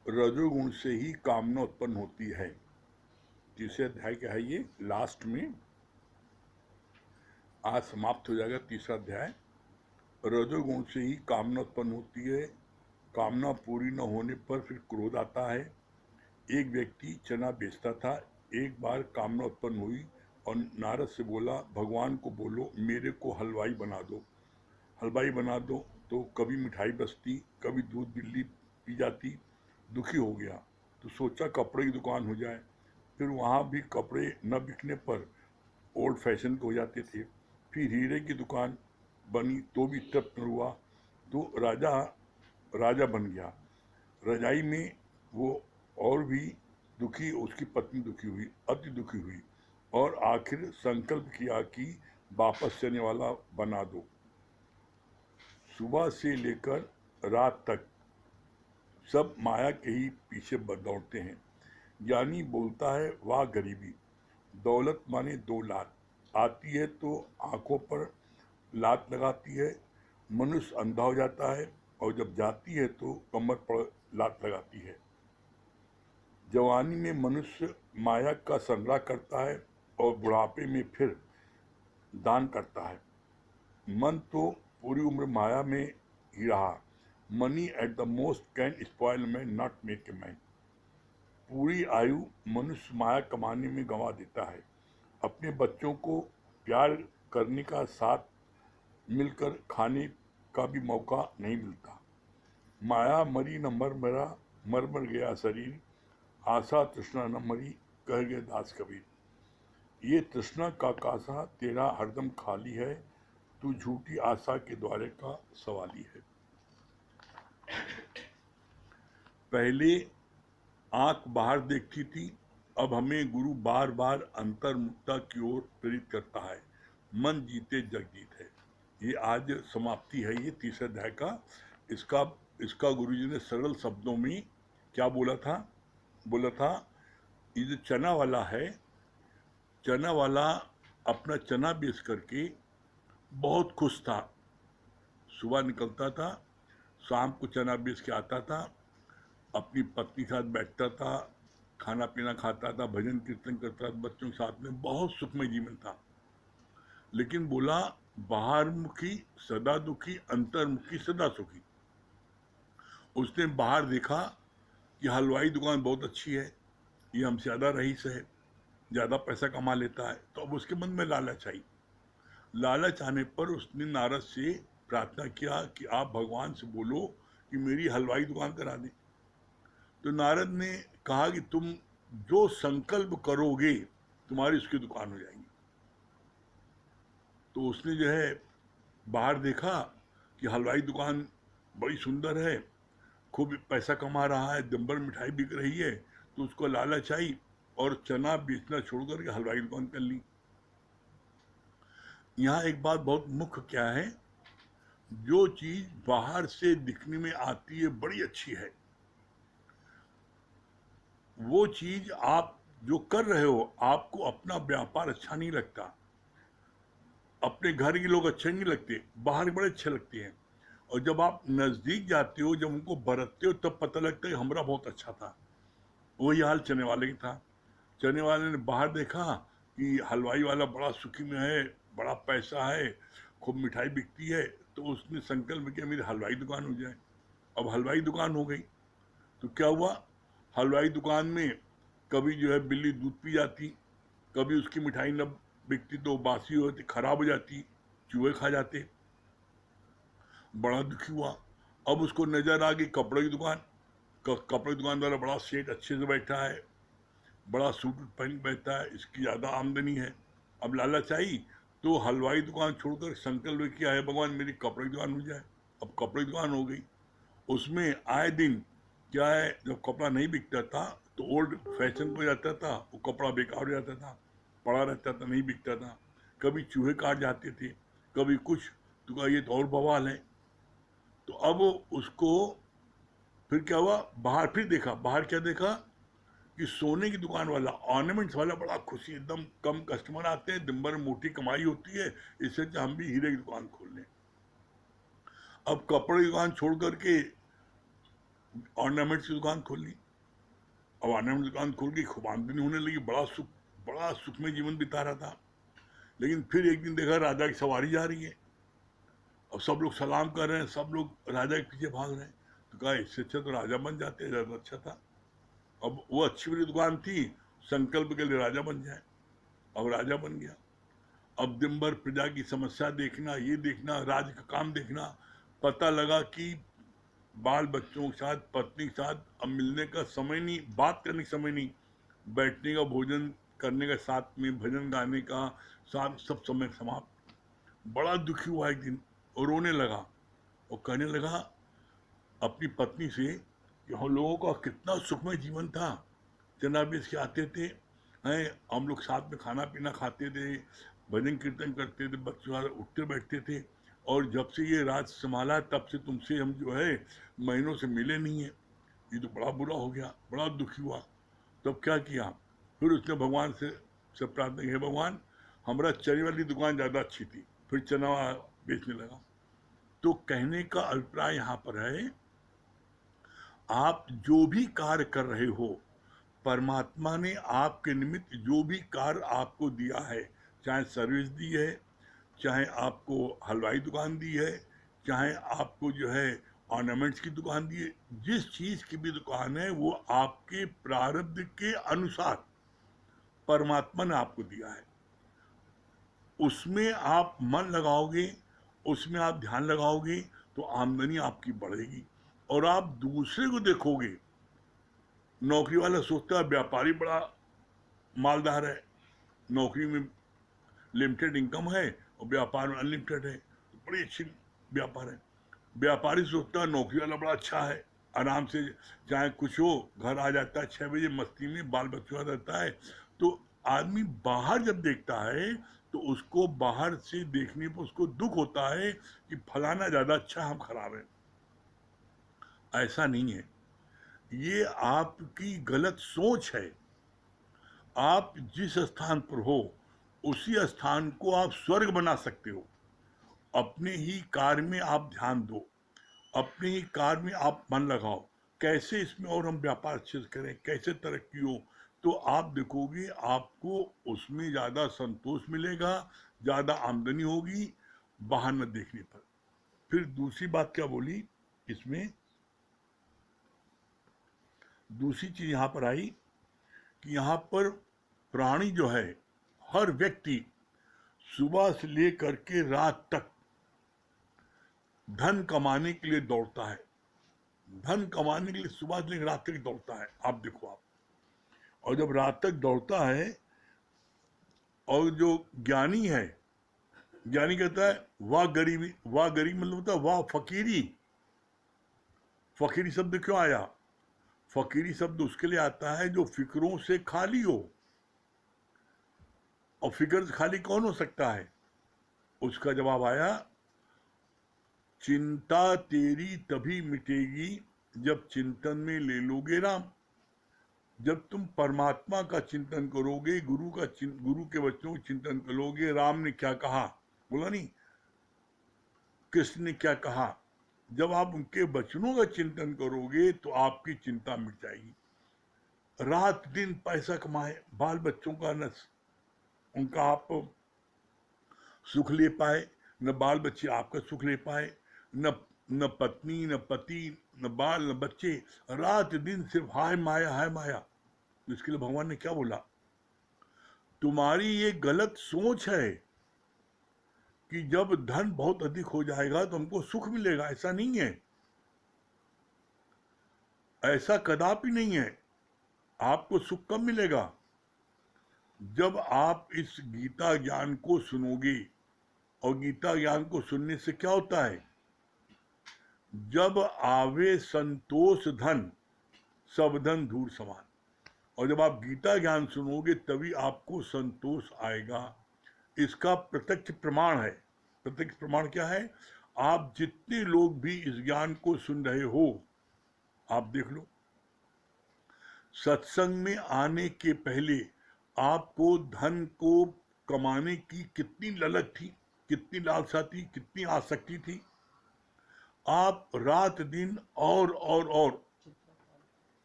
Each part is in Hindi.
रजोगुण से ही कामना उत्पन्न होती है। तीसरे अध्याय क्या है ये, लास्ट में आज समाप्त हो जाएगा तीसरा अध्याय। रजोगुण से ही कामना उत्पन्न होती है, कामना पूरी न होने पर फिर क्रोध आता है। एक व्यक्ति चना बेचता था, एक बार कामना उत्पन्न हुई और नारद से बोला, भगवान को बोलो मेरे को हलवाई बना दो। हलवाई बना दो तो कभी मिठाई बचती, कभी दूध बिल्ली पी जाती। दुखी हो गया तो सोचा कपड़े की दुकान हो जाए। फिर वहाँ भी कपड़े न बिकने पर ओल्ड फैशन के हो जाते थे। फिर हीरे की दुकान बनी तो भी तृप्त न हुआ, तो राजा राजा बन गया। रजाई में वो और भी दुखी, उसकी पत्नी दुखी हुई, अति दुखी हुई और आखिर संकल्प किया कि वापस चलने वाला बना दो। सुबह से लेकर रात तक सब माया के ही पीछे दौड़ते हैं। ज्ञानी बोलता है, वाह गरीबी, दौलत माने दो लात, आती है तो आंखों पर लात लगाती है, मनुष्य अंधा हो जाता है और जब जाती है तो कमर पर लात लगाती है। जवानी में मनुष्य माया का संग्रह करता है और बुढ़ापे में फिर दान करता है। मन तो पूरी उम्र माया में ही रहा। Money at the most can spoil man, not make a man. पूरी आयु मनुष्य माया कमाने में गंवा देता है। अपने बच्चों को प्यार करने का, साथ मिलकर खाने का भी मौका नहीं मिलता। माया मरी न मर मरा, मर मर गया शरीर, आशा तृष्णा न मरी, कह गए दास कबीर। ये तृष्णा का कासा तेरा हरदम खाली है, तू झूठी आशा के द्वारे का सवाली है। पहले आंख बाहर देखती थी, अब हमें गुरु बार बार अंतर्मुखता की ओर प्रेरित करता है। मन जीते जग जीत है। ये आज समाप्ति है ये तीसरे अध्याय का। इसका इसका गुरुजी ने सरल शब्दों में क्या बोला था, ये जो चना वाला है, चना वाला अपना चना बेच करके बहुत खुश था। सुबह निकलता था, शाम को चना बेच के आता था, अपनी पत्नी के साथ बैठता था, खाना पीना खाता था, भजन कीर्तन करता था, बच्चों के साथ में बहुत सुखमय जीवन था। लेकिन बोला, बाहरमुखी सदा दुखी, अंतर्मुखी सदा सुखी। उसने बाहर देखा कि हलवाई दुकान बहुत अच्छी है, ये हमसे ज़्यादा रईस है, ज़्यादा पैसा कमा लेता है, तो अब उसके मन में लालच आई। लालच आने पर उसने नारद से प्रार्थना किया कि आप भगवान से बोलो कि मेरी हलवाई दुकान करा दें। तो नारद ने कहा कि तुम जो संकल्प करोगे तुम्हारी उसकी दुकान हो जाएगी। तो उसने जो है बाहर देखा कि हलवाई दुकान बड़ी सुंदर है, खूब पैसा कमा रहा है, दंबर मिठाई बिक रही है, तो उसको लालच आई और चना बेचना छोड़कर के हलवाई दुकान कर ली। यहाँ एक बात बहुत मुख्य क्या है, जो चीज बाहर से दिखने में आती है बड़ी अच्छी है, वो चीज आप जो कर रहे हो, आपको अपना व्यापार अच्छा नहीं लगता, अपने घर के लोग अच्छे नहीं लगते, बाहर बड़े अच्छे लगते हैं। और जब आप नजदीक जाते हो, जब उनको बरतते हो, तब पता लगता है कि हमारा बहुत अच्छा था। वही हाल चने वाले की था। चने वाले ने बाहर देखा कि हलवाई वाला बड़ा सुखी में है, बड़ा पैसा है, खूब मिठाई बिकती है, तो उसने संकल्प किया मेरी हलवाई दुकान हो जाए। अब हलवाई दुकान हो गई तो क्या हुआ, हलवाई दुकान में कभी जो है बिल्ली दूध पी जाती, कभी उसकी मिठाई न बिकती तो बासी होती, खराब हो जाती, चूहे खा जाते। बड़ा दुखी हुआ। अब उसको नजर आ गई कपड़े की दुकान, कपड़े की दुकान वाला बड़ा सेठ अच्छे से बैठा है, बड़ा सूट पहन बैठा है, इसकी ज़्यादा आमदनी है। अब लालच आई तो हलवाई दुकान छोड़कर संकल्प किया है भगवान मेरी कपड़े की दुकान हो जाए। अब कपड़े की दुकान हो गई। उसमें आए दिन क्या है, जब कपड़ा नहीं बिकता था तो ओल्ड फैशन हो जाता था, वो कपड़ा बेकार हो जाता था, पड़ा रहता था, नहीं बिकता था, कभी चूहे काट जाते थे, कभी कुछ। तो कहा ये तो और बवाल है। तो अब उसको फिर क्या हुआ, बाहर फिर देखा, बाहर क्या देखा कि सोने की दुकान वाला, ऑर्नामेंट्स वाला बड़ा खुशी, एकदम कम कस्टमर आते हैं, दिन भर मोटी कमाई होती है, इससे हम भी हीरे की दुकान खोल लें। अब कपड़े की दुकान छोड़ करके ऑर्नामेंट्स की दुकान खोल ली। अब ऑर्नामेंट की दुकान खोल के खूब आमदनी होने लगी, बड़ा सुखमय जीवन बिता रहा था। लेकिन फिर एक दिन देखा राजा की सवारी जा रही है, अब सब लोग सलाम कर रहे हैं, सब लोग राजा के पीछे भाग रहे हैं। तो कहा इससे अच्छा तो राजा बन जाते, ज़्यादा अच्छा था। अब वो अच्छी बड़ी दुकान थी, संकल्प के लिए राजा बन जाए। अब राजा बन गया। अब दिन भर प्रजा की समस्या देखना, ये देखना, राज्य का काम देखना। पता लगा कि बाल बच्चों के साथ, पत्नी के साथ अब मिलने का समय नहीं, बात करने का समय नहीं, बैठने का, भोजन करने का, साथ में भजन गाने का, साथ सब समय समाप्त। बड़ा दुखी हुआ एक दिन और रोने लगा और कहने लगा अपनी पत्नी से कि हम लोगों का कितना सुखमय जीवन था। जनाबेश के आते थे, हैं, हम लोग साथ में खाना पीना खाते थे, भजन कीर्तन करते थे, बच्चों उठते बैठते थे। और जब से ये राज संभाला तब से तुमसे हम जो है महीनों से मिले नहीं है। ये तो बड़ा बुरा हो गया, बड़ा दुखी हुआ। तब क्या किया, फिर उसने भगवान से प्रार्थना की, हे भगवान हमारा चने वाली दुकान ज़्यादा अच्छी थी, फिर चना बेचने लगा। तो कहने का अभिप्राय यहाँ पर है, आप जो भी कार्य कर रहे हो, परमात्मा ने आपके निमित्त जो भी कार्य आपको दिया है, चाहे सर्विस दी है, चाहे आपको हलवाई दुकान दी है, चाहे आपको जो है ऑर्नामेंट्स की दुकान दी है, जिस चीज़ की भी दुकान है वो आपके प्रारब्ध के अनुसार परमात्मा ने आपको दिया है। उसमें आप मन लगाओगे, उसमें आप ध्यान लगाओगे तो आमदनी आपकी बढ़ेगी। और आप दूसरे को देखोगे, नौकरी वाला सोचता है व्यापारी बड़ा मालदार है, नौकरी में लिमिटेड इनकम है और व्यापार में अनलिमिटेड है, तो बड़ी अच्छी व्यापार है। व्यापारी सोचता है नौकरी वाला बड़ा अच्छा है, आराम से चाहे कुछ हो घर आ जाता है 6 बजे, मस्ती में बाल बच्चों रहता है। तो आदमी बाहर जब देखता है तो उसको बाहर से देखने पर उसको दुख होता है कि फलाना ज़्यादा अच्छा, हम खराब हैं। ऐसा नहीं है, ये आपकी गलत सोच है। आप जिस स्थान पर हो उसी स्थान को आप स्वर्ग बना सकते हो। अपने ही कार्य में आप ध्यान दो, अपने ही कार्य में आप मन लगाओ, कैसे इसमें और हम व्यापार अच्छे से करें, कैसे तरक्की हो, तो आप देखोगे आपको उसमें ज़्यादा संतोष मिलेगा, ज़्यादा आमदनी होगी बाहर न देखने पर। फिर दूसरी बात क्या बोली इसमें, दूसरी चीज़ यहाँ पर आई कि यहाँ पर प्राणी जो है, हर व्यक्ति सुबह से लेकर के रात तक धन कमाने के लिए दौड़ता है, धन कमाने के लिए सुबह से लेकर रात तक दौड़ता है। आप देखो आप, और जब रात तक दौड़ता है, और जो ज्ञानी है, ज्ञानी कहता है वाह गरीबी, वाह गरीब मतलब होता है वाह फकीरी। फकीरी शब्द क्यों आया, फकीरी शब्द उसके लिए आता है जो फिक्रों से खाली हो। और फिक्र से खाली कौन हो सकता है, उसका जवाब आया, चिंता तेरी तभी मिटेगी जब चिंतन में ले लोगे राम। जब तुम परमात्मा का चिंतन करोगे, गुरु के वचनों का चिंतन करोगे, राम ने क्या कहा, बोला नहीं, कृष्ण ने क्या कहा, जब आप उनके वचनों का चिंतन करोगे तो आपकी चिंता मिट जाएगी। रात दिन पैसा कमाए, बाल बच्चों का न उनका आप सुख ले पाए, न बाल बच्चे आपका सुख ले पाए, न पत्नी, न पति, न बाल, न बच्चे, रात दिन सिर्फ हाय माया, हाय माया। इसके लिए भगवान ने क्या बोला, तुम्हारी ये गलत सोच है कि जब धन बहुत अधिक हो जाएगा तो हमको सुख मिलेगा। ऐसा नहीं है, ऐसा कदापि नहीं है। आपको सुख कब मिलेगा, जब आप इस गीता ज्ञान को सुनोगे। और गीता ज्ञान को सुनने से क्या होता है, जब आवे संतोष धन, सब धन धूल समान। और जब आप गीता ज्ञान सुनोगे तभी आपको संतोष आएगा। इसका प्रत्यक्ष प्रमाण है। प्रत्यक्ष प्रमाण क्या है, आप जितने लोग भी इस ज्ञान को सुन रहे हो, आप देख लो, सत्संग में आने के पहले आपको धन को कमाने की कितनी ललक थी, कितनी लालसा थी, कितनी आसक्ति थी। आप रात दिन और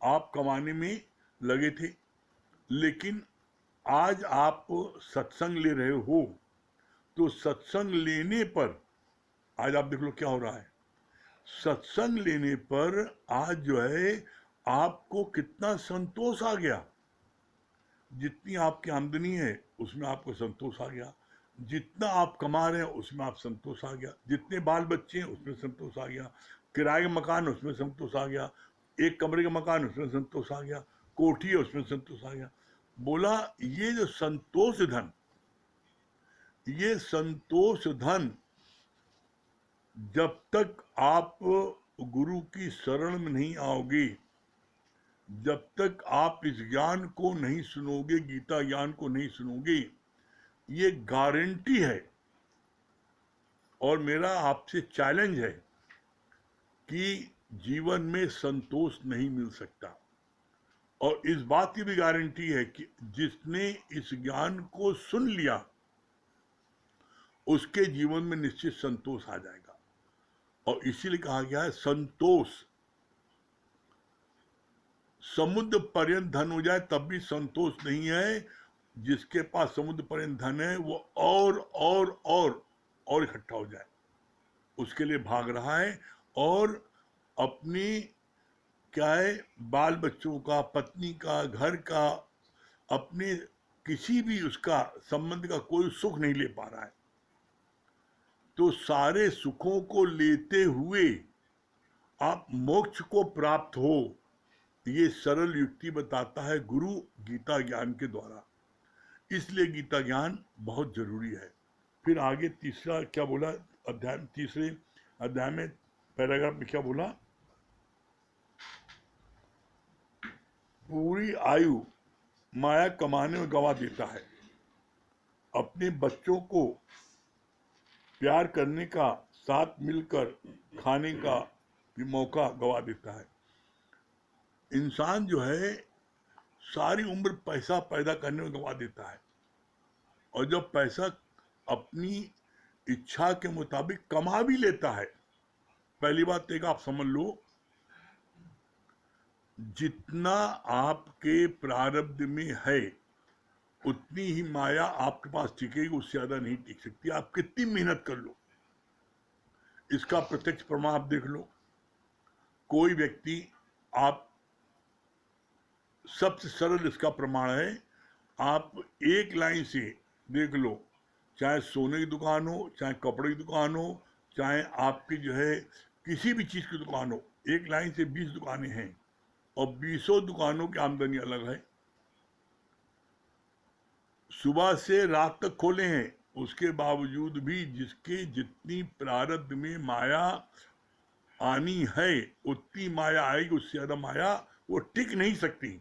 आप कमाने में लगे थे, लेकिन आज आप सत्संग ले रहे हो, तो सत्संग लेने पर आज आप देख लो क्या हो रहा है। सत्संग लेने पर आज जो है आपको कितना संतोष आ गया। जितनी आपकी आमदनी है उसमें आपको संतोष आ गया, जितना आप कमा रहे हैं उसमें आप संतोष आ गया, जितने बाल बच्चे हैं उसमें संतोष आ गया, किराए का मकान उसमें संतोष आ गया, एक कमरे का मकान उसमें संतोष आ गया, कोठी है उसमें संतोष आ गया। बोला ये जो संतोष धन, ये संतोष धन जब तक आप गुरु की शरण में नहीं आओगे, जब तक आप इस ज्ञान को नहीं सुनोगे, गीता ज्ञान को नहीं सुनोगे, ये गारंटी है और मेरा आपसे चैलेंज है कि जीवन में संतोष नहीं मिल सकता। और इस बात की भी गारंटी है कि जिसने इस ज्ञान को सुन लिया उसके जीवन में निश्चित संतोष आ जाएगा। और इसीलिए कहा गया है संतोष, समुद्र पर्यंत धन हो जाए तब भी संतोष नहीं है। जिसके पास समुद्र पर्यंत धन है वो और इकट्ठा हो जाए, उसके लिए भाग रहा है। और अपनी क्या है, बाल बच्चों का, पत्नी का, घर का, अपने किसी भी उसका संबंध का कोई सुख नहीं ले पा रहा है। तो सारे सुखों को लेते हुए आप मोक्ष को प्राप्त हो, ये सरल युक्ति बताता है गुरु गीता ज्ञान के द्वारा। इसलिए गीता ज्ञान बहुत जरूरी है। फिर आगे तीसरा क्या बोला अध्याय, तीसरे अध्याय में पैराग्राफ में क्या बोला, पूरी आयु माया कमाने में गवा देता है, अपने बच्चों को प्यार करने का, साथ मिलकर खाने का भी मौका गवा देता है। इंसान जो है सारी उम्र पैसा पैदा करने में गवा देता है, और जब पैसा अपनी इच्छा के मुताबिक कमा भी लेता है, पहली बात एक आप समझ लो, जितना आपके प्रारब्ध में है उतनी ही माया आपके पास टिकेगी, उससे ज्यादा नहीं टिक सकती। आप कितनी मेहनत कर लो, इसका प्रत्यक्ष प्रमाण आप देख लो। कोई व्यक्ति, आप सबसे सरल इसका प्रमाण है, आप एक लाइन से देख लो, चाहे सोने की दुकान हो, चाहे कपड़े की दुकान हो, चाहे आपकी जो है किसी भी चीज की दुकान हो, एक लाइन से 20 दुकानें हैं और 20 दुकानों की आमदनी अलग है। सुबह से रात तक खोले हैं, उसके बावजूद भी जिसके जितनी प्रारब्ध में माया आनी है उतनी माया आएगी, उससे ज्यादा माया वो टिक नहीं सकती।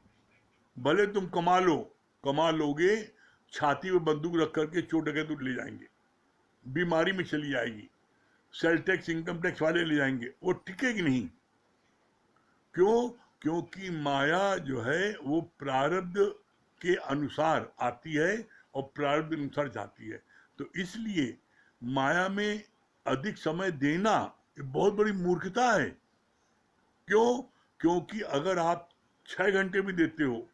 भले तुम कमा लोगे, छाती में बंदूक रख करके चोर डकैत ले जाएंगे, बीमारी में चली जाएगी, सेल टैक्स इनकम टैक्स वाले ले जाएंगे, वो टिकेगी नहीं। क्यों? क्योंकि माया जो है वो प्रारब्ध के अनुसार आती है और प्रारब्ध अनुसार जाती है। तो इसलिए माया में अधिक समय देना ये बहुत बड़ी मूर्खता है। क्यों? क्योंकि अगर आप 6 घंटे भी देते हो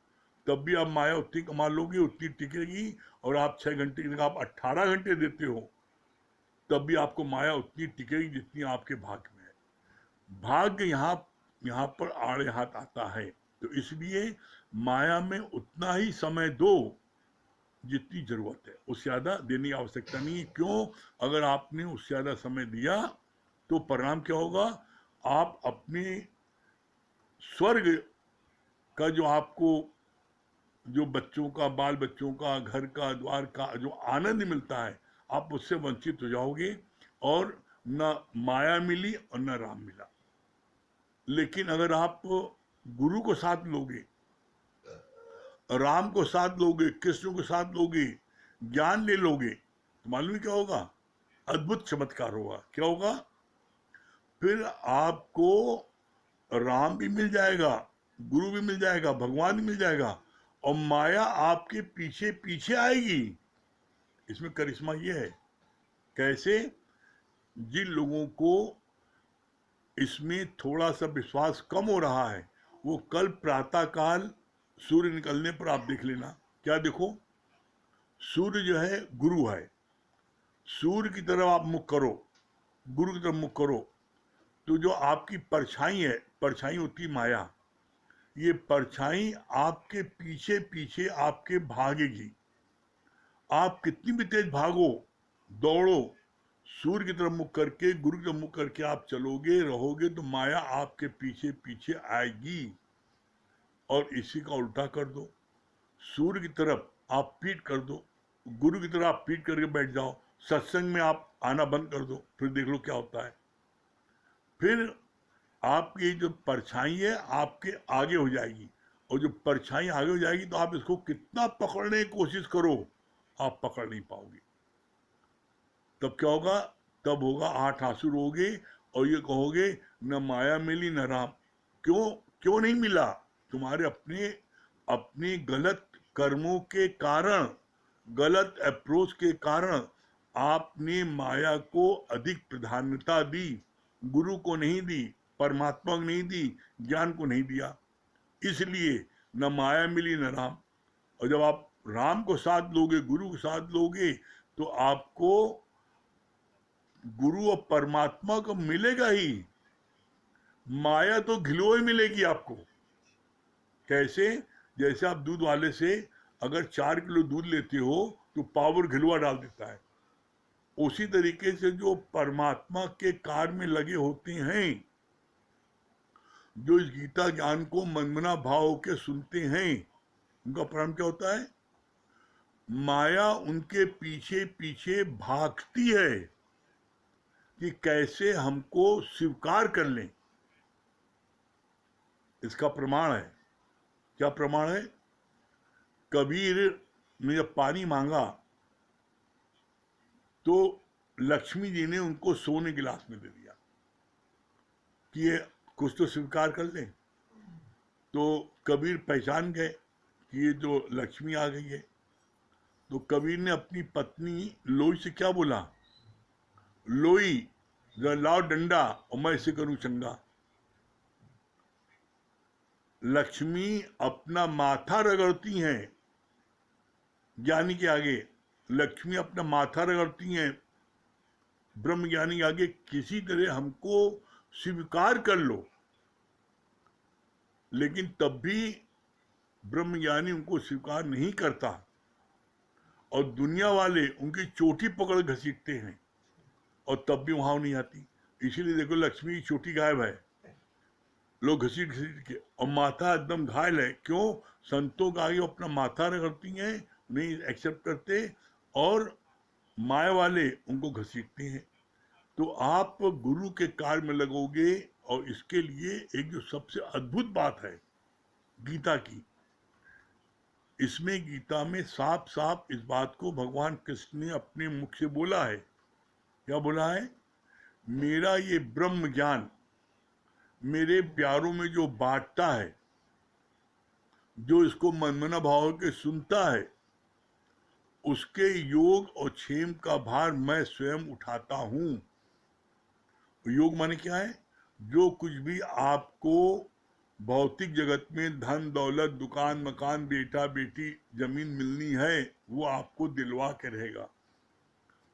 तब भी आप माया उतनी कमा लोगे, उतनी टिकेगी। और आप 6 घंटे की जगह आप 18 घंटे देते हो तब भी आपको माया उतनी टिकेगी जितनी आपके भाग्य में है। भाग्य यहाँ पर आड़े हाथ आता है। तो इसलिए माया में उतना ही समय दो जितनी जरूरत है, उससे ज्यादा देने की आवश्यकता नहीं है। क्यों? अगर आपने उससे ज्यादा समय दिया तो परिणाम क्या होगा? आप अपने स्वर्ग का जो आपको, जो बच्चों का, बाल बच्चों का, घर का, द्वार का जो आनंद मिलता है, आप उससे वंचित हो जाओगे और न माया मिली और न राम मिला। लेकिन अगर आप गुरु को साथ लोगे, राम को साथ लोगे, कृष्ण को साथ लोगे, ज्ञान ले लोगे, तो मालूम क्या होगा? अद्भुत चमत्कार होगा। क्या होगा? फिर आपको राम भी मिल जाएगा, गुरु भी मिल जाएगा, भगवान भी मिल जाएगा, और माया आपके पीछे पीछे आएगी। इसमें करिश्मा ये है। कैसे? जिन लोगों को इसमें थोड़ा सा विश्वास कम हो रहा है वो कल प्रातःकाल सूर्य निकलने पर आप देख लेना। क्या देखो, सूर्य जो है गुरु है, सूर्य की तरफ आप मुख करो, गुरु की तरफ मुख करो, तो जो आपकी परछाई है, परछाई होती है माया, ये परछाई आपके पीछे पीछे आपके भागेगी। आप कितनी भी तेज भागो, दौड़ो, सूर्य की तरफ मुख करके, गुरु की तरफ मुख करके आप चलोगे, रहोगे, तो माया आपके पीछे पीछे आएगी। और इसी का उल्टा कर दो, सूर्य की तरफ आप पीठ कर दो, गुरु की तरफ आप पीठ करके बैठ जाओ, सत्संग में आप आना बंद कर दो, फिर देख लो क्या होता है। फिर आपकी जो परछाई है आपके आगे हो जाएगी, और जो परछाई आगे हो जाएगी तो आप इसको कितना पकड़ने की कोशिश करो, आप पकड़ नहीं पाओगे। तब क्या होगा, तब होगा आठ आंसू रोगे और ये कहोगे न माया मिली न राम। क्यों क्यों नहीं मिला? तुम्हारे अपने अपने गलत कर्मों के कारण, गलत अप्रोच के कारण आपने माया को अधिक प्राधान्यता दी, गुरु को नहीं दी, परमात्मा को नहीं दी, ज्ञान को नहीं दिया। इसलिए न माया मिली न राम। और जब आप राम को साथ लोगे, गुरु को साथ लोगे, तो आपको गुरु और परमात्मा को मिलेगा ही, माया तो घिलोय मिलेगी आपको। कैसे? जैसे आप दूध वाले से अगर 4 किलो दूध लेते हो तो पावर घिलवा डाल देता है, उसी तरीके से जो परमात्मा के कार्य में लगे होते हैं, जो इस गीता ज्ञान को मनमना भाव के सुनते हैं, उनका परिणाम क्या होता है? माया उनके पीछे पीछे भागती है कि कैसे हमको स्वीकार कर लें। इसका प्रमाण है, क्या प्रमाण है? कबीर ने जब पानी मांगा तो लक्ष्मी जी ने उनको सोने गिलास में दे दिया कि ये कुछ तो स्वीकार कर ले। तो कबीर पहचान गए कि ये जो लक्ष्मी आ गई है। तो कबीर ने अपनी पत्नी लोई से क्या बोला? लोई जरा लाओ डंडा और मैं इसे करूं चंगा। लक्ष्मी अपना माथा रगड़ती हैं ज्ञानी के आगे, लक्ष्मी अपना माथा रगड़ती हैं ब्रह्म ज्ञानी के आगे, किसी तरह हमको स्वीकार कर लो। लेकिन तब भी ब्रह्म ज्ञानी उनको स्वीकार नहीं करता और दुनिया वाले उनकी चोटी पकड़ घसीटते हैं और तब भी वहां नहीं आती। इसीलिए देखो लक्ष्मी की चोटी गायब है, लोग घसीट घसीट के, और माथा एकदम घायल है। क्यों? संतों का आगे अपना माथा रगड़ती हैं, नहीं एक्सेप्ट करते, और माया वाले उनको घसीटते हैं। तो आप गुरु के कार्य में लगोगे। और इसके लिए एक जो सबसे अद्भुत बात है गीता की, इसमें गीता में साफ साफ इस बात को भगवान कृष्ण ने अपने मुख से बोला है। क्या बोला है? मेरा ये ब्रह्म ज्ञान मेरे प्यारों में जो बांटता है, जो इसको मनमना भाव के सुनता है, उसके योग और क्षेम का भार मैं स्वयं उठाता हूं। योग माने क्या है? जो कुछ भी आपको भौतिक जगत में धन दौलत, दुकान मकान, बेटा बेटी, जमीन मिलनी है, वो आपको दिलवा के रहेगा।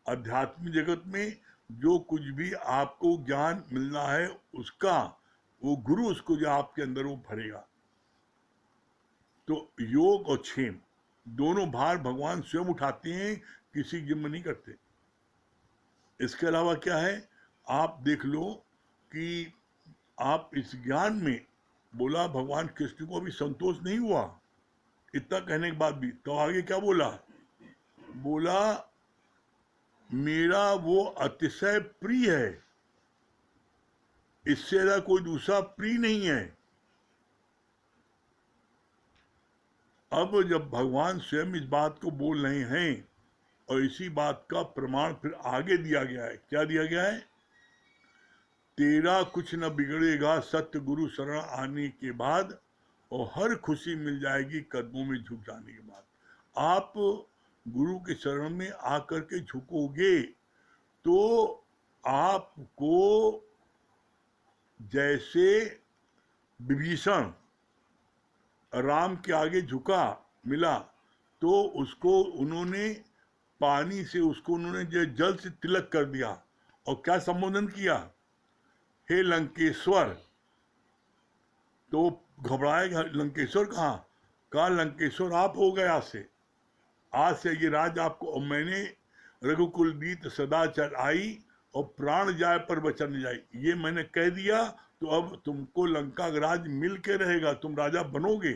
आध्यात्मिक जगत में जो कुछ भी आपको ज्ञान मिलना है, उसका वो गुरु उसको जो आपके अंदर वो भरेगा। तो योग और क्षेम दोनों भार भगवान स्वयं उठाते हैं, किसी जिम्मे नहीं करते। इसके अलावा क्या है? आप देख लो कि आप इस ज्ञान में, बोला भगवान कृष्ण को अभी संतोष नहीं हुआ इतना कहने के बाद भी, तो आगे क्या बोला? बोला मेरा वो अतिशय प्रिय है, इससे ज्यादा कोई दूसरा प्रिय नहीं है। अब जब भगवान स्वयं इस बात को बोल रहे हैं और इसी बात का प्रमाण फिर आगे दिया गया है, क्या दिया गया है? तेरा कुछ न बिगड़ेगा सत्य गुरु शरण आने के बाद, और हर खुशी मिल जाएगी कदमों में झुक जाने के बाद। आप गुरु के शरण में आकर के झुकोगे तो आपको जैसे विभीषण राम के आगे झुका मिला तो उसको उन्होंने पानी से उसको उन्होंने जल से तिलक कर दिया और क्या संबोधन किया, हे लंकेश्वर। तो घबराए, लंकेश्वर कहा लंकेश्वर आप हो गए, आज से ये राज आपको, और मैंने रघुकुल नीत सदा चढ़ाई और प्राण जाए पर वचन न जाए, ये मैंने कह दिया तो अब तुमको लंका का राज मिल के रहेगा, तुम राजा बनोगे।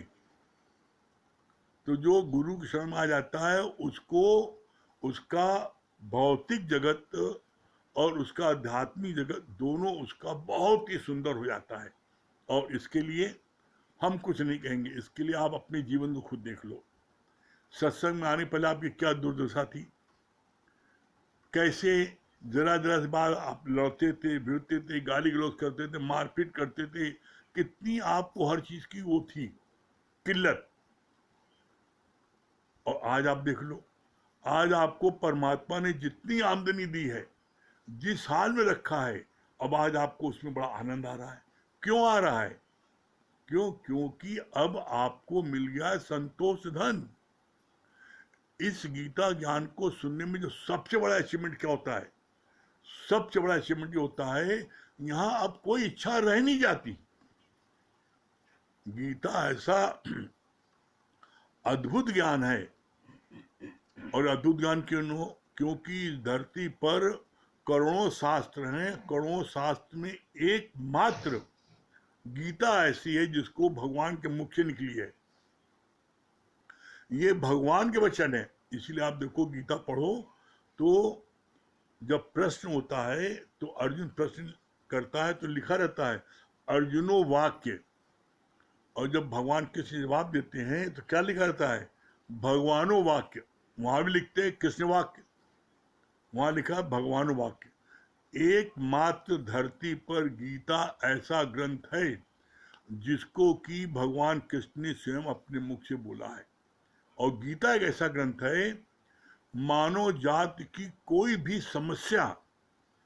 तो जो गुरु की शरण में आ जाता है उसको उसका भौतिक जगत और उसका आध्यात्मिक जगत दोनों उसका बहुत ही सुंदर हो जाता है। और इसके लिए हम कुछ नहीं कहेंगे, इसके लिए आप अपने जीवन को खुद देख लो। सत्संग में आने पहले आपकी क्या दुर्दशा थी, कैसे जरा जरा से बात आप लड़ते थे, भिड़ते थे, गाली गलौज करते थे, मारपीट करते थे, कितनी आपको हर चीज की वो थी किल्लत। और आज आप देख लो, आज आपको परमात्मा ने जितनी आमदनी दी है, जिस हाल में रखा है, अब आज आपको उसमें बड़ा आनंद आ रहा है। क्यों आ रहा है? क्योंकि अब आपको मिल गया है संतोष धन। इस गीता ज्ञान को सुनने में जो सबसे बड़ा अचीवमेंट क्या होता है, सबसे बड़ा अचीवमेंट ये होता है, यहां अब कोई इच्छा रह नहीं जाती। गीता ऐसा अद्भुत ज्ञान है, और अद्भुत ज्ञान क्यों? क्योंकि इस धरती पर करोड़ों शास्त्र हैं, करोड़ों शास्त्र में एकमात्र गीता ऐसी है जिसको भगवान के मुख से निकली है। ये भगवान के वचन है, इसलिए आप देखो गीता पढ़ो तो जब प्रश्न होता है तो अर्जुन प्रश्न करता है तो लिखा रहता है अर्जुनो वाक्य, और जब भगवान किसी जवाब देते हैं तो क्या लिखा रहता है भगवानो वाक्य। वहां भी लिखते हैं कृष्ण वाक्य, वहां लिखा है भगवानो वाक्य। एकमात्र धरती पर गीता ऐसा ग्रंथ है जिसको कि भगवान कृष्ण ने स्वयं अपने मुख से बोला है। और गीता एक ऐसा ग्रंथ है, मानव जाति की कोई भी समस्या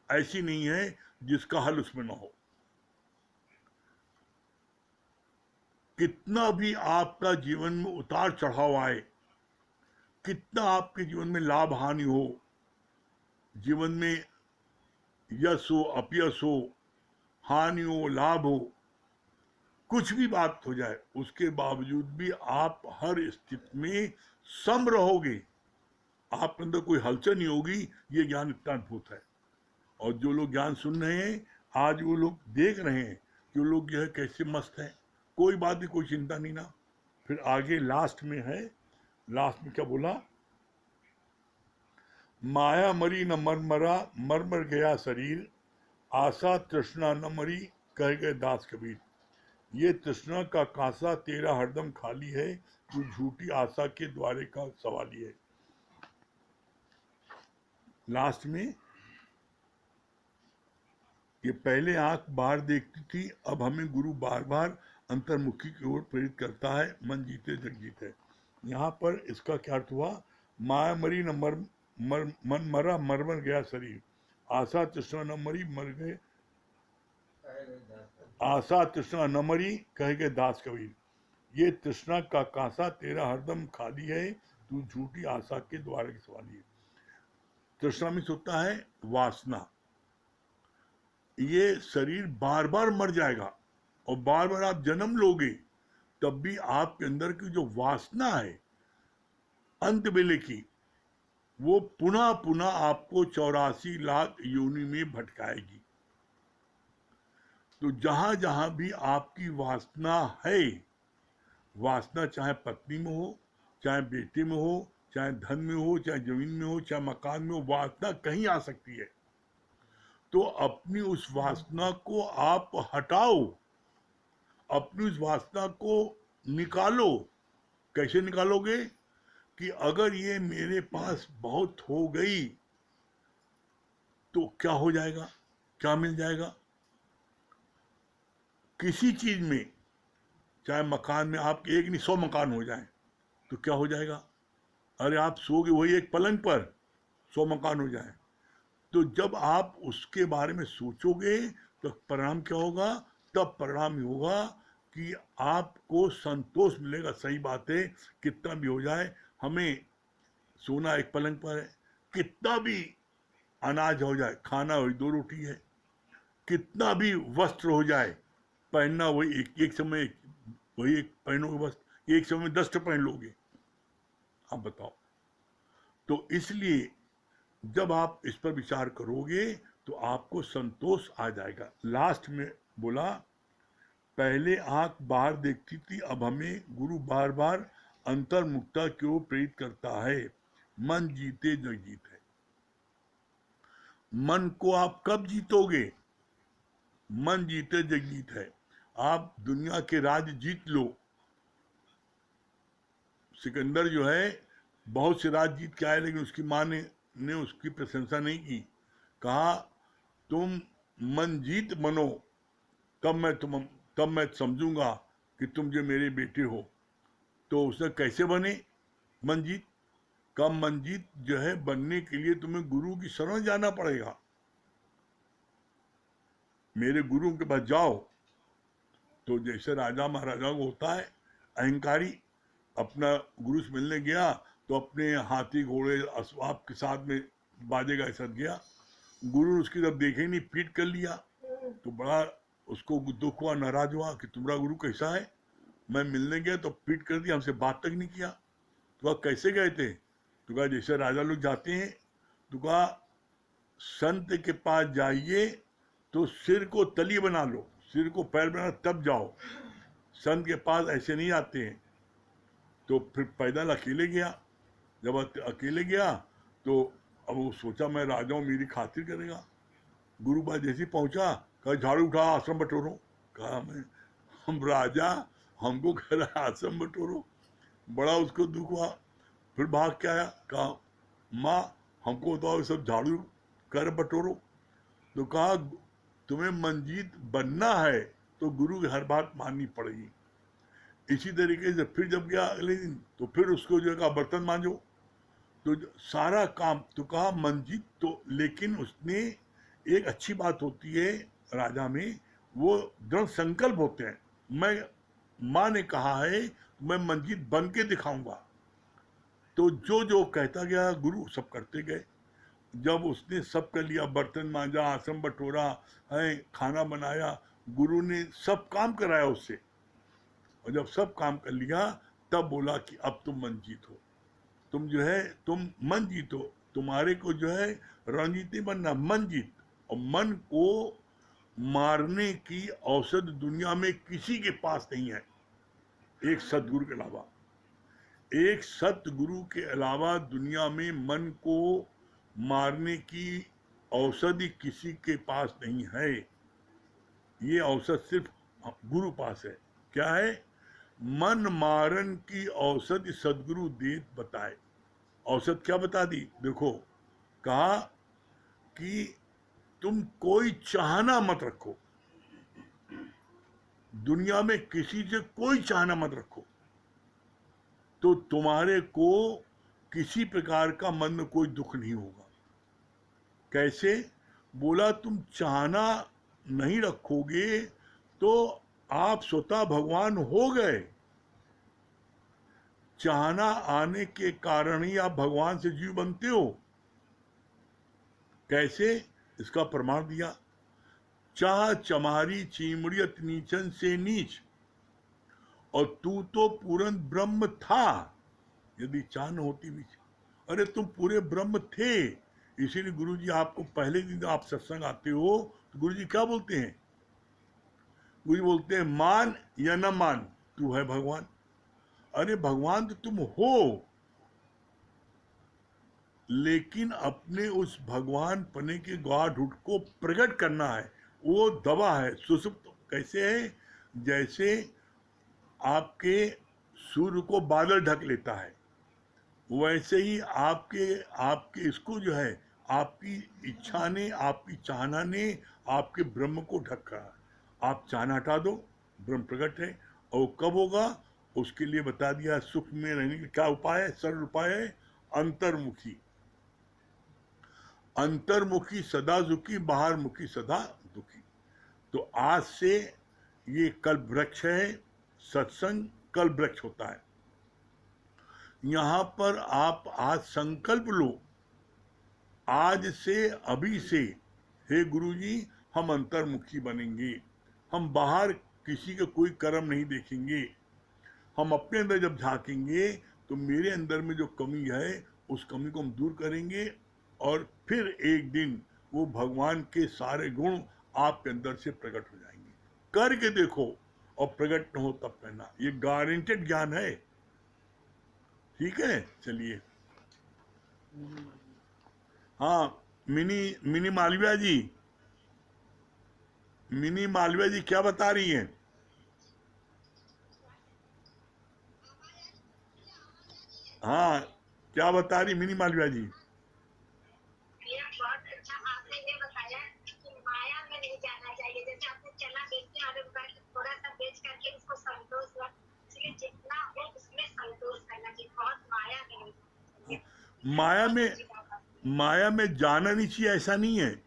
ऐसी नहीं है जिसका हल उसमें ना हो। कितना भी आपका जीवन में उतार चढ़ाव आए, कितना आपके जीवन में लाभ हानि हो, जीवन में यश हो अपयश हो, हानि हो लाभ हो, कुछ भी बात हो जाए, उसके बावजूद भी आप हर स्थिति में सम रहोगे, आपके अंदर कोई हलचल नहीं होगी। ये ज्ञान इतना अद्भुत है। और जो लोग ज्ञान सुन रहे हैं, आज वो लोग देख रहे हैं कि वो लोग जो है कैसे मस्त हैं, कोई बात नहीं, कोई चिंता नहीं ना। फिर आगे लास्ट में है, लास्ट में क्या बोला, माया मरी न मर मरा, मर मर गया शरीर, आशा तृष्णा न मरी, कह गए दास कबीर। ये तृष्णा का कांसा तेरा हरदम खाली है, तू झूठी आशा के द्वारे का सवाली है। लास्ट में ये पहले आंख बाहर देखती थी, अब हमें गुरु बार बार अंतर्मुखी की ओर प्रेरित करता है, मन जीते जग जीते। यहाँ पर इसका क्या अर्थ हुआ, माया मरी न मन मरा, मर मर गया शरीर, आशा तृष्णा न मरी, मर गए आशा तृष्णा न मरी, कह गए दास कबीर। ये तृष्णा का कांसा तेरा हरदम खाली है, तू झूठी आशा के द्वारे की सवाली है। तृष्णा में होता है वासना। ये शरीर बार बार मर जाएगा और बार बार आप जन्म लोगे, तब भी आपके अंदर की जो वासना है अंत बेले की, वो पुनः पुनः आपको 84 लाख योनि में भटकाएगी। तो जहां जहां भी आपकी वासना है, वासना चाहे पत्नी में हो, चाहे बेटे में हो, चाहे धन में हो, चाहे जमीन में हो, चाहे मकान में हो, वासना कहीं आ सकती है। तो अपनी उस वासना को आप हटाओ, अपनी उस वासना को निकालो। कैसे निकालोगे कि अगर ये मेरे पास बहुत हो गई तो क्या हो जाएगा, क्या मिल जाएगा। किसी चीज में, चाहे मकान में आपके एक नहीं 100 मकान हो जाए तो क्या हो जाएगा। अरे आप सोगे वही एक पलंग पर, 100 मकान हो जाए, तो जब आप उसके बारे में सोचोगे तो परिणाम क्या होगा, तब परिणाम होगा कि आपको संतोष मिलेगा। सही बात है, कितना भी हो जाए, हमें सोना एक पलंग पर है, कितना भी अनाज हो जाए, खाना वही 2 रोटी है, कितना भी वस्त्र हो जाए, पहनना वही एक समय वही एक पहनोगे वस्त्र, एक समय 10 पहन लोगे। आप बताओ। तो इसलिए जब आप इस पर विचार करोगे तो आपको संतोष आ जाएगा। लास्ट में बोला, पहले आंख बाहर देखती थी, अब हमें गुरु बार बार अंतर्मुखता की ओर प्रेरित करता है। मन जीते जग जीत है। मन को आप कब जीतोगे? मन जीते जग जीत है। आप दुनिया के राज जीत लो। सिकंदर जो है बहुत से राज जीत के आए, लेकिन उसकी माँ ने उसकी प्रशंसा नहीं की। कहा तुम मन जीत बनो, तब मैं समझूंगा कि तुम जो मेरे बेटे हो। तो उसने कैसे बने मंजीत? कब मंजीत जो है बनने के लिए तुम्हें गुरु की शरण जाना पड़ेगा। मेरे गुरु के पास जाओ। तो जैसे राजा महाराजा को होता है अहंकारी, अपना गुरु से मिलने गया तो अपने हाथी घोड़े असवाब के साथ में बाजे के साथ गया। गुरु ने उसकी तरफ देखे नहीं, पीट कर लिया। तो बड़ा उसको दुख हुआ, नाराज हुआ कि तुम्हारा गुरु कैसा है। मैं मिलने गया तो पीट कर दिया, हमसे बात तक नहीं किया। तो कहा कैसे गए थे? तो कहा जैसे राजा लोग जाते हैं। तो कहा संत के पास जाइए तो सिर को तली बना लो, सिर को पैर बना तब जाओ, संत के पास ऐसे नहीं आते हैं। तो फिर पैदल अकेले गया। जब अकेले गया तो अब वो सोचा मैं राजा हूँ, मेरी खातिर करेगा। गुरु पास जैसे पहुंचा, कहा झाड़ू उठा आश्रम बटोरो। कहा मैं हम राजा, हमको कह रहा आश्रम बटोरो। बड़ा उसको दुख हुआ। फिर भाग के आया, कहा माँ हमको तो सब झाड़ू कर बटोरो। तो कहा तुम्हें मंजीत बनना है तो गुरु की हर बात माननी पड़ेगी। इसी तरीके से फिर जब गया अगले दिन तो फिर उसको जो कहा बर्तन मांजो। तो सारा काम तो कहा मंजीत। तो लेकिन उसने एक अच्छी बात होती है राजा में, वो दृढ़ संकल्प होते हैं। मैं माँ ने कहा है मैं मंजीत बन के दिखाऊंगा। तो जो जो कहता गया गुरु सब करते गए। जब उसने सब कर लिया, बर्तन मांजा, आश्रम बटोरा है, खाना बनाया, गुरु ने सब काम कराया उससे। और जब सब काम कर लिया तब बोला कि अब तुम मन जीतो। तुम जो है तुम मन जीतो, तुम्हारे को जो है रणजीती बनना, मन जीत। और मन को मारने की औषध दुनिया में किसी के पास नहीं है, एक सदगुरु के अलावा। एक सतगुरु के अलावा दुनिया में मन को मारने की औषधि किसी के पास नहीं है। ये औषध सिर्फ गुरु पास है। क्या है? मन मारन की औषधि सदगुरु देत बताए। औषध क्या बता दी? देखो, कहा कि तुम कोई चाहना मत रखो, दुनिया में किसी से कोई चाहना मत रखो, तो तुम्हारे को किसी प्रकार का मन में कोई दुख नहीं होगा। कैसे? बोला तुम चाहना नहीं रखोगे तो आप स्वतः भगवान हो गए। चाहना आने के कारण ही आप भगवान से जीव बनते हो। कैसे? इसका प्रमाण दिया। चाह चमारी चिमड़ियत नीचन से नीच, और तू तो पूर्ण ब्रह्म था। यदि चाह न होती भी, अरे तुम पूरे ब्रह्म थे। इसीलिए गुरुजी आपको पहले दिन आप सत्संग आते हो तो गुरुजी क्या बोलते हैं? गुरुजी बोलते हैं मान या न मान, तू है भगवान। अरे भगवान तो तुम हो, लेकिन अपने उस भगवान पने के गाढ़ को प्रकट करना है। वो दवा है, सुसुप्त। कैसे है? जैसे आपके सूर्य को बादल ढक लेता है, वैसे ही आपके आपके इसको जो है आपकी इच्छा ने, आपकी चाहना ने आपके ब्रह्म को ढक रहा है। आप चाहना हटा दो, ब्रह्म प्रकट है। और कब होगा उसके लिए बता दिया। सुख में रहने के क्या उपाय है? सरल उपाय है, अंतर्मुखी। अंतर्मुखी सदा सुखी, बाहर मुखी सदा दुखी। तो आज से ये कल्प वृक्ष है, सत्संग कल्प वृक्ष होता है। यहां पर आप आज संकल्प लो, आज से, अभी से, हे गुरुजी हम अंतर्मुखी बनेंगे, हम बाहर किसी का कोई कर्म नहीं देखेंगे, हम अपने अंदर जब झांकेंगे तो मेरे अंदर में जो कमी है उस कमी को हम दूर करेंगे, और फिर एक दिन वो भगवान के सारे गुण आपके अंदर से प्रकट हो जाएंगे। करके देखो, और प्रकट न हो तब कहना, ये गारंटेड ज्ञान है। ठीक है, चलिए। हाँ, मिनी मालविया जी, मिनी मालविया जी क्या बता रही हैं? हाँ, क्या बता रही मिनी मालविया जी? भैया बहुत अच्छा आपने ये बताया कि माया में नहीं जाना चाहिए। जैसे आपने चना बेचने वाले को कहा कि थोड़ा सा बेच करके उसको संतोष हुआ, इसलिए जितना हो उसमें संतोष करना चाहिए, बहुत माया में नहीं जाना चाहिए। माया बहुत में अच्छी बात आपने माया में जाना नहीं चाहिए ऐसा नहीं है।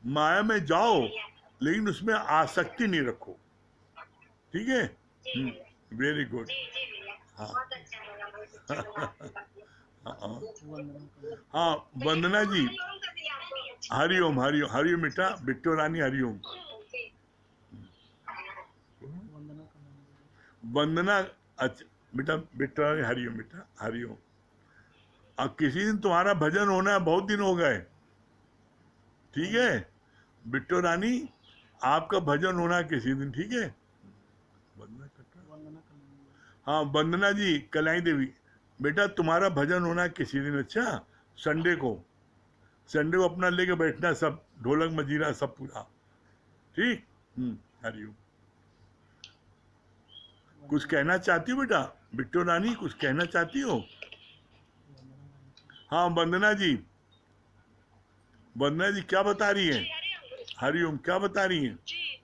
माया में जी जाओ, भैया, लेकिन उसमें आसक्ति नहीं रखो। ठीक है। जी भैया, वेरी गुड। जी जी भैया, हाँ। बहुत अच्छा लगा, बहुत अच्छा लगा आपकी बातें। हाँ, हाँ, वंदना जी, हरिओम का भी आपको हरिओम हरिओम हरिओम बेटा, बिट्टो रानी हरिओम। जी वंदना, अच्छा बेटा, बिट्टो रानी हरिओम बेटा, हरिओम। अब किसी दिन तुम्हारा भजन होना है, बहुत दिन हो गए। ठीक है बिट्टो रानी, आपका भजन होना है किसी दिन, ठीक है। वंदना कटरा, हाँ वंदना जी, कलाई देवी बेटा, तुम्हारा भजन होना है किसी दिन, अच्छा, संडे को। संडे को अपना लेके बैठना, सब ढोलक मजीरा सब पूरा, ठीक। हरिओम। कुछ कहना चाहती हो बेटा? बिट्टो रानी कुछ कहना चाहती हो? हाँ वंदना जी, वंदना जी क्या बता रही है? जी हरिओम गुरु जी। हरिओम क्या बता रही है? जी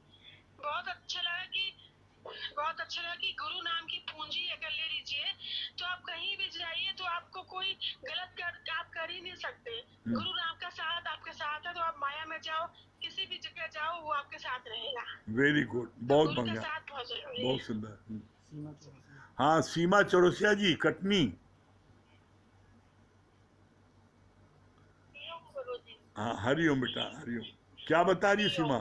बहुत अच्छा लगा कि गुरु नाम की पूंजी अगर ले लीजिए तो आप कहीं भी जाइए तो आपको कोई आप कर ही नहीं सकते। गुरु नाम का साथ आपके साथ है, तो आप माया में जाओ, किसी भी जगह जाओ, वो आपके साथ रहेगा। वेरी गुड, तो बहुत गुरु का बढ़िया, साथ बहुत जरूरी है। बहुत सुंदर। हाँ, सीमा चौरसिया जी, कटनी। हरिओम गुरु जी। हाँ, हरिओम बेटा, हरिओम। क्या बता रही है सीमा?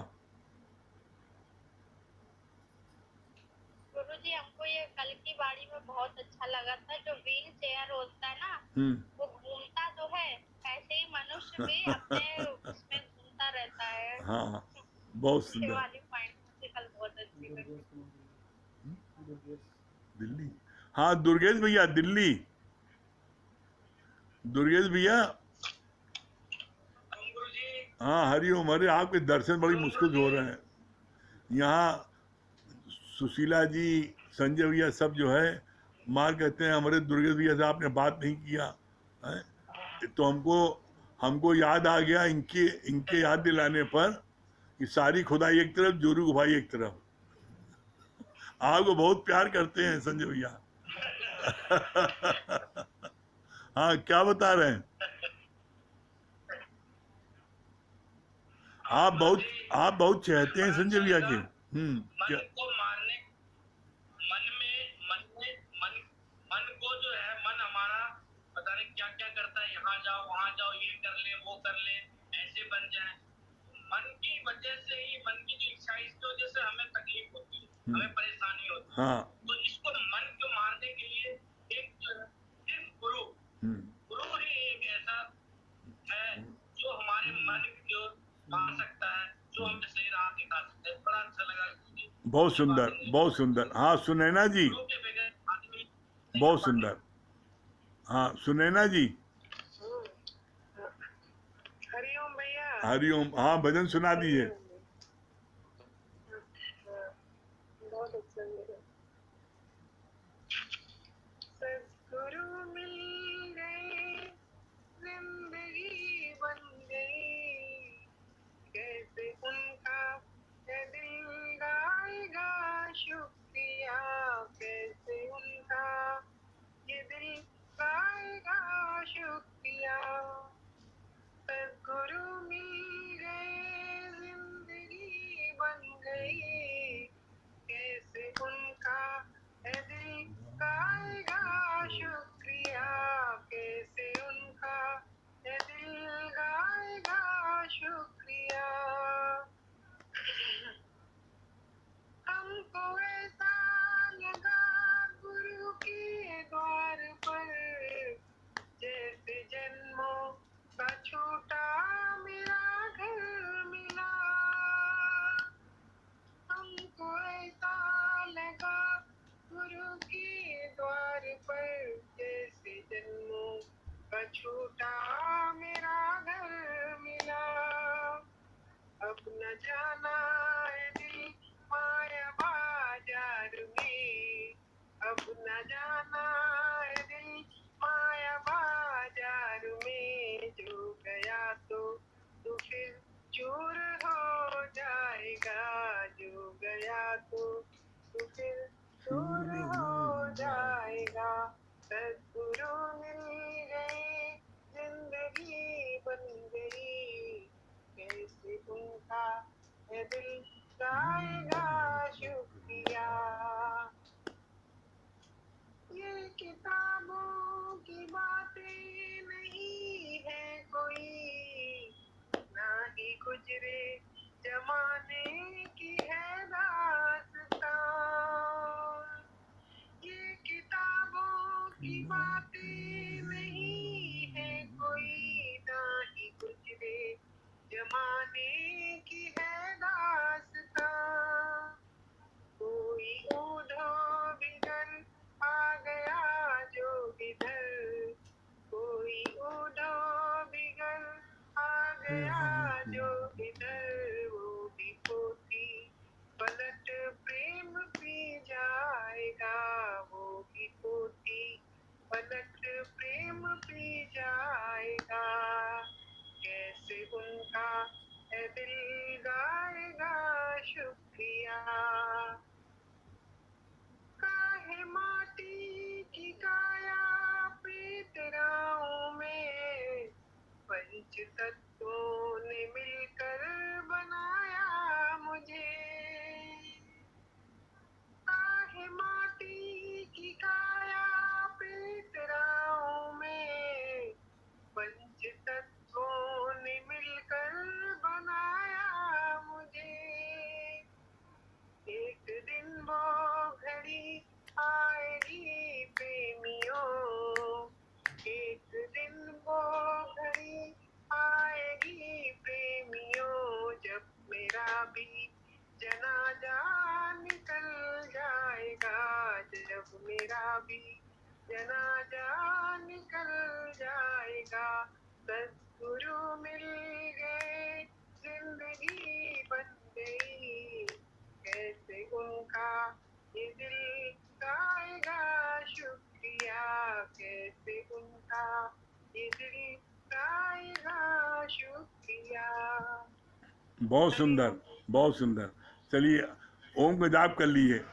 गुरु जी हमको ये कल की बाड़ी में बहुत अच्छा लगा था, जो व्हील चेयर होता है ना, हम्म। वो घूमता तो है, ऐसे ही मनुष्य भी अपने उसमें घूमता रहता है। हाँ, बहुत ये सुंदर। वाली पॉइंट मुझे कल बहुत अच्छी लगी। दिल्ली, हाँ दुर्गेश भैया, दिल्ली, दुर्गेश भैया। हाँ हरिओम, अरे आपके दर्शन बड़ी मुश्किल से हो रहे हैं यहाँ। सुशीला जी, संजय भैया सब जो है, मार कहते हैं हमारे दुर्गेश भैया से आपने बात नहीं किया है? तो हमको हमको याद आ गया, इनके इनके याद दिलाने पर, कि सारी खुदाई एक तरफ, जोरू भाई एक तरफ। आपको बहुत प्यार करते हैं संजय भैया। हाँ, क्या बता रहे हैं? आप बहुत चाहते हैं संजय भैया के। क्या? मन को मारने, मन में मन में मन मन को जो है, मन हमारा पता नहीं क्या क्या करता है, यहाँ जाओ वहां जाओ, ये कर ले वो कर ले, ऐसे बन जाए। मन की वजह से ही, मन की जो इच्छा है, इसकी वजह से हमें तकलीफ होती है, हमें परेशानी होती है। हाँ। तो इसको मन को मारने के लिए एक जो है, सिर्फ गुरु गुरु ही एक ऐसा है जो हमारे मन को मार सकता है, जो हमें सही राह दिखा सकता है। बड़ा अच्छा लगा मुझे। बहुत सुंदर, बहुत सुंदर। हाँ सुनैना जी, गुरु के बगैर आदमी बहुत सुंदर। हाँ सुनैना जी, हरिओम भैया। हरिओम। हाँ, भजन सुना दीजिए। बहुत अच्छा लगा। सद्गुरु मिल गए, जिंदगी बन गई, कैसे उनका ये दिल गाएगा शुक्रिया, कैसे उनका ये दिल गाएगा शुक्रिया। सद्गुरु मिल गए, जिंदगी बन गई, कैसे उनका जाना है दिल माया बाजार में, अब न जाना है दिल माया बाजार में। जो गया तो फिर चूर हो जाएगा, जो गया तो फिर चूर हो जाएगा। सद्गुरु मिल गए, जिंदगी बन गई, कैसे उनका है दिल गाएगा शुक्रिया। ये किताबों की बातें नहीं है कोई, ना ही गुजरे जमाने की है दास्तां। ये किताबों की बातें नहीं है कोई, ना ही गुजरे जमाने की है दास्तां। कोई ऊधो बिगल आ गया जो इधर, कोई ऊधो बिगल आ गया जो इधर। वो भी पोती पलट प्रेम पी जाएगा, वो भी पोती पलट प्रेम पी जाएगा। कैसे उनका है दिल गाएगा शुक्रिया। काहे माटी की काया पीतराओं में, पंच तत्वों ने मिलकर बनाया मुझे। काहे माटी की काया पीतराओं में, पंच तत्वों ने मिलकर बनाया मुझे। एक दिन वो घड़ी आएगी प्रेमियों, एक दिन वो घड़ी आएगी प्रेमियों, जब मेरा भी जनाजा निकल जाएगा, जब मेरा भी जनाजा निकल जाएगा। सद्गुरु मिल गए, जिंदगी बन गई, कैसे उनका ये दिल गाएगा शुक्रिया। कैसे उनका ये दिल गाएगा शुक्रिया। बहुत सुंदर, बहुत सुंदर। चलिए ओम को जाप कर लीजिए।